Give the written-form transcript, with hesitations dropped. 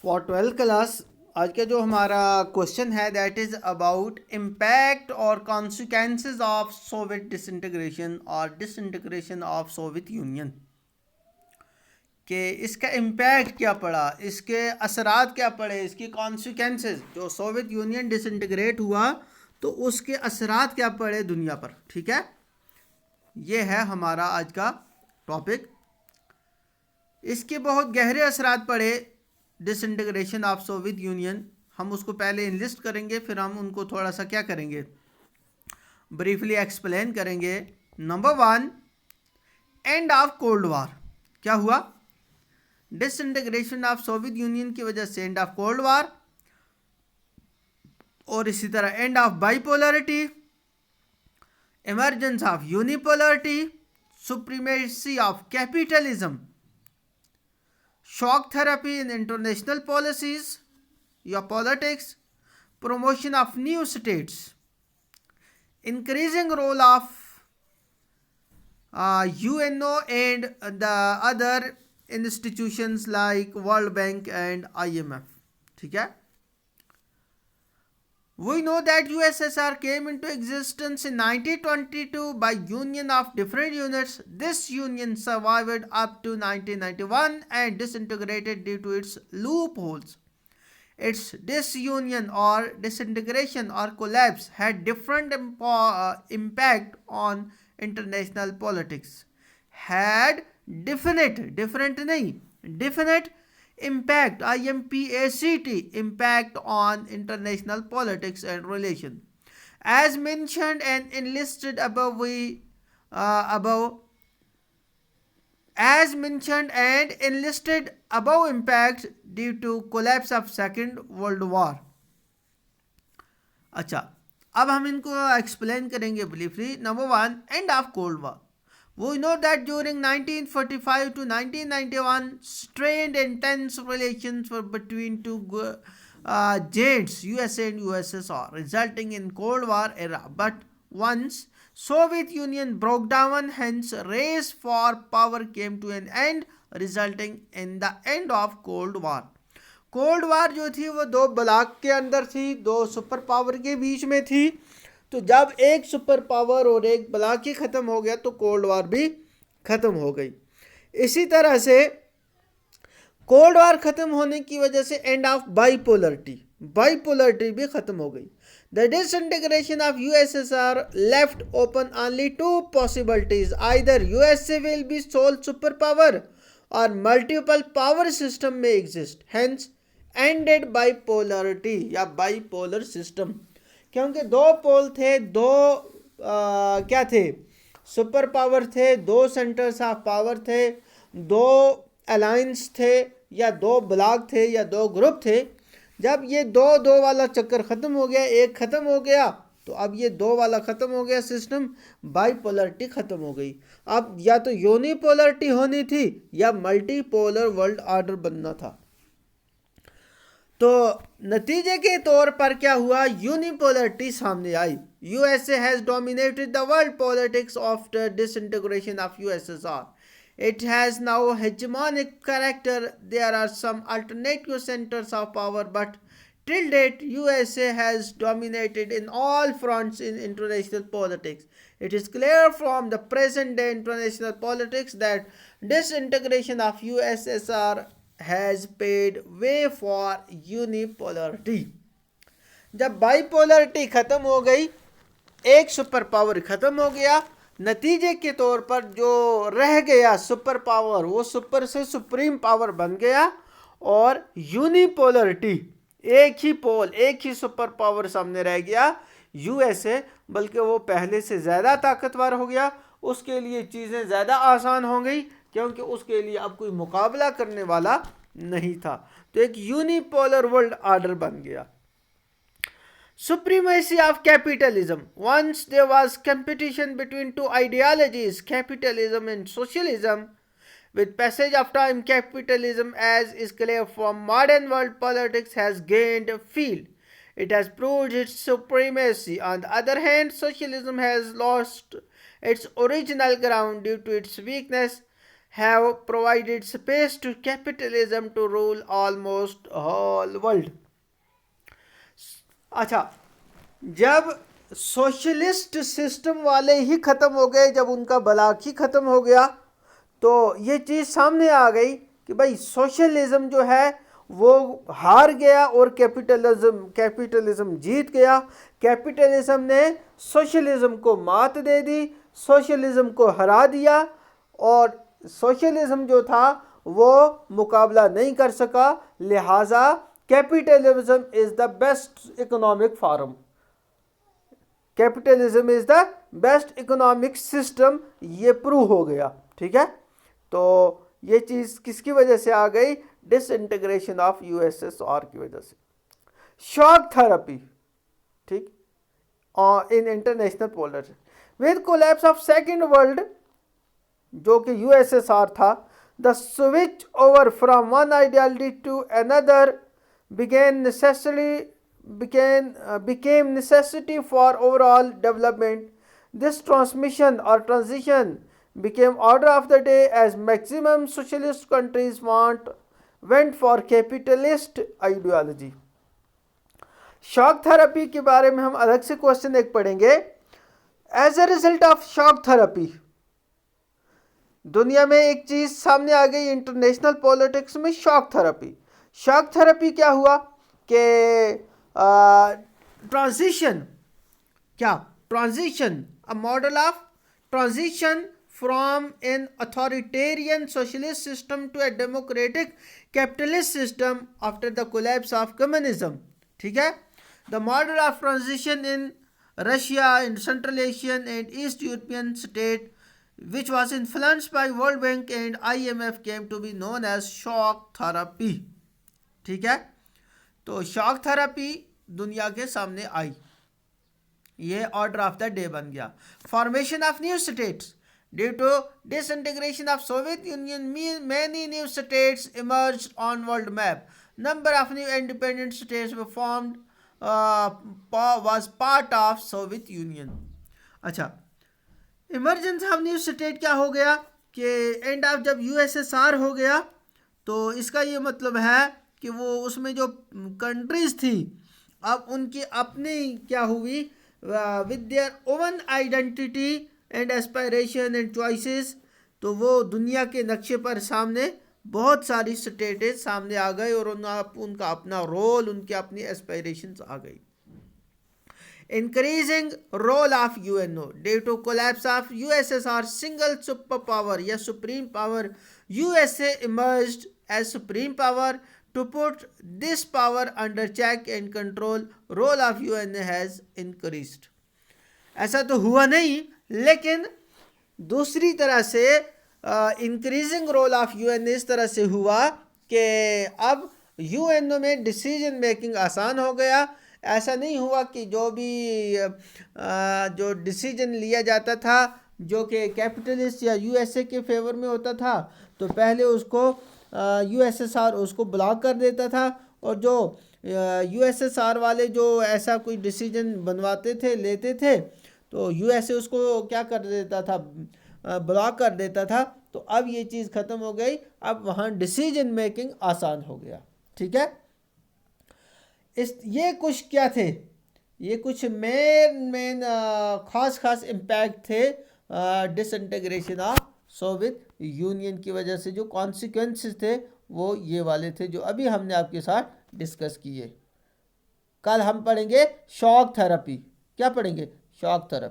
For 12th class आज का जो हमारा क्वेश्चन है दैट इज अबाउट इम्पैक्ट और कॉन्सिक्वेंसेस ऑफ सोवियत डिसइंटीग्रेशन और डिसइंटीग्रेशन ऑफ सोवियत यूनियन कि इसका इम्पैक्ट क्या पड़ा, इसके असरात क्या पड़े, इसकी कॉन्सिक्वेंसेस जो सोवियत यूनियन डिसइंटीग्रेट हुआ तो उसके असरात क्या पड़े दुनिया पर। ठीक है, ये है हमारा आज का टॉपिक। इसके बहुत गहरे असरात पड़े डिसइंटीग्रेशन ऑफ सोवियत यूनियन। हम उसको पहले इनलिस्ट करेंगे, फिर हम उनको थोड़ा सा क्या करेंगे, ब्रीफली एक्सप्लेन करेंगे। Number one, end of cold war. क्या हुआ? डिसइंटीग्रेशन ऑफ सोवियत यूनियन की वजह से एंड ऑफ कोल्ड वार, और इसी तरह end of bipolarity, emergence of unipolarity, supremacy of capitalism, shock therapy in international policies या politics, promotion of new states, increasing role of UNO and the other institutions like World Bank and IMF. ठीक है, we know that USSR came into existence in 1922 by union of different units. This union survived up to 1991 and disintegrated due to its loopholes. Its disunion or disintegration or collapse had different impact on international politics. Had definite impact, impact on international politics and relation. As mentioned and enlisted above, as mentioned and enlisted above impacts due to collapse of Second World War. अच्छा, अब हम इनको explain करेंगे briefly. Number one, end of cold war. We know that during 1945 to 1991, strained and tense relations were between two giants, USA and USSR, resulting in Cold War era. But once Soviet Union broke down, hence race for power came to an end, resulting in the end of Cold War. Cold war जो थी वो दो block के अंदर थी, दो super power के बीच में थी। तो जब एक सुपर पावर और एक ब्लॉक ही खत्म हो गया तो कोल्ड वार भी खत्म हो गई। इसी तरह से कोल्ड वार खत्म होने की वजह से एंड ऑफ बाइपोलरिटी भी खत्म हो गई। The disintegration of USSR left open only two possibilities, either USA will be sole super power और मल्टीपल पावर सिस्टम में एग्जिस्ट, हेंस एंडेड बाइपोलरिटी या बाइपोलर सिस्टम। क्योंकि दो पोल थे, दो क्या थे, सुपर पावर थे, दो सेंटर्स ऑफ पावर थे, दो अलायंस थे या दो ब्लॉक थे या दो ग्रुप थे। जब ये दो दो वाला चक्कर ख़त्म हो गया, एक ख़त्म हो गया, तो अब ये दो वाला ख़त्म हो गया सिस्टम, बाइपोलरिटी ख़त्म हो गई। अब या तो यूनिपोलरिटी होनी थी या मल्टीपोलर वर्ल्ड ऑर्डर बनना था। तो नतीजे के तौर पर क्या हुआ, यूनिपोलरिटी सामने आई। USA has dominated the world politics after disintegration of USSR. It has now hegemonic character. There are some alternative centers of power, but till date, USA has dominated in all fronts in international politics. It is clear from the present day international politics that disintegration of USSR has paved way for unipolarity. जब बाइपोलरिटी खत्म हो गई, एक super power खत्म हो गया, नतीजे के तौर पर जो रह गया सुपर पावर वो सुपर से सुप्रीम पावर बन गया, और यूनिपोलरिटी, एक ही पोल, एक ही सुपर पावर सामने रह गया यूएसए, बल्कि वो पहले से ज़्यादा ताकतवर हो गया। उसके लिए चीज़ें ज़्यादा आसान हो गई क्योंकि उसके लिए अब कोई मुकाबला करने वाला नहीं था। तो एक यूनिपोलर वर्ल्ड ऑर्डर बन गया। Supremacy of capitalism. Once there was competition between two ideologies, capitalism and socialism. With passage of time, capitalism, as is clear from modern world politics, has gained field. It has proved its supremacy. On the other hand, socialism has lost its original ground due to its weakness, have provided space to capitalism to rule almost whole world. अच्छा, जब socialist system वाले ही ख़त्म हो गए, जब उनका block ही ख़त्म हो गया, तो ये चीज़ सामने आ गई कि भाई सोशलिज्म जो है वो हार गया और कैपिटलिज्म जीत गया। कैपिटलिज्म ने सोशलिज्म को मात दे दी, सोशलिज्म को हरा दिया, और सोशलिज्म जो था वो मुकाबला नहीं कर सका। लिहाजा capitalism is the best economic form, capitalism is the best economic system, ये प्रूव हो गया। ठीक है, तो ये चीज़ किसकी वजह से आ गई? डिसइंटीग्रेशन ऑफ यूएसएसआर की वजह से। शॉक थेरेपी, ठीक, in international politics with collapse of second world, जो कि यूएसएसआर था, the switch over from one ideology to another became necessity for overall development. This transmission or transition became order of the day as maximum socialist countries went for capitalist ideology. Shock therapy के बारे में हम अलग से question एक पढ़ेंगे। As a result of shock therapy, दुनिया में एक चीज सामने आ गई इंटरनेशनल पॉलिटिक्स में, शॉक थेरेपी। शॉक थेरेपी क्या हुआ कि ट्रांजिशन, क्या transition, a model of transition from an authoritarian socialist system to a democratic capitalist system after the collapse of communism. ठीक है, the model of transition in Russia, in central Asian and east European state which was influenced by World Bank and IMF came to be known as shock therapy. ठीक है, तो shock therapy दुनिया के सामने आई, ये order of the day बन गया। Formation of new states, due to disintegration of Soviet Union many new states emerged on world map. Number of new independent states were formed, was part of Soviet Union. अच्छा, emergence of new state क्या हो गया कि end of जब USSR हो गया, तो इसका ये मतलब है कि वो उसमें जो कंट्रीज थी अब उनकी अपनी क्या हुई, with their own identity and aspiration and choices, तो वो दुनिया के नक्शे पर सामने बहुत सारी स्टेटें सामने आ गए और उनका अपना रोल, उनकी अपनी एस्पायरेशंस आ गई। Increasing role of UNO due to collapse of USSR single superpower या supreme power, USA emerged as supreme power to put this power under check and control. Role of UN has increased. ऐसा तो हुआ नहीं, लेकिन दूसरी तरह से increasing role of UN इस तरह से हुआ कि अब यूएनओ में डिसीजन मेकिंग आसान हो गया। ऐसा नहीं हुआ कि जो भी जो डिसीजन लिया जाता था जो कि कैपिटलिस्ट या यूएसए के फेवर में होता था, तो पहले उसको यूएसएसआर उसको ब्लॉक कर देता था, और जो यूएसएसआर वाले जो ऐसा कोई डिसीजन बनवाते थे, लेते थे, तो यूएसए उसको क्या कर देता था, ब्लॉक कर देता था। तो अब ये चीज़ ख़त्म हो गई, अब वहाँ डिसीजन मेकिंग आसान हो गया। ठीक है, ये कुछ क्या थे, ये कुछ मेन खास इम्पैक्ट थे डिसइंटीग्रेशन ऑफ सोवियत यूनियन की वजह से। जो कॉन्सिक्वेंसेस थे वो ये वाले थे जो अभी हमने आपके साथ डिस्कस किए। कल हम पढ़ेंगे शॉक थेरेपी। क्या पढ़ेंगे? Shock therapy.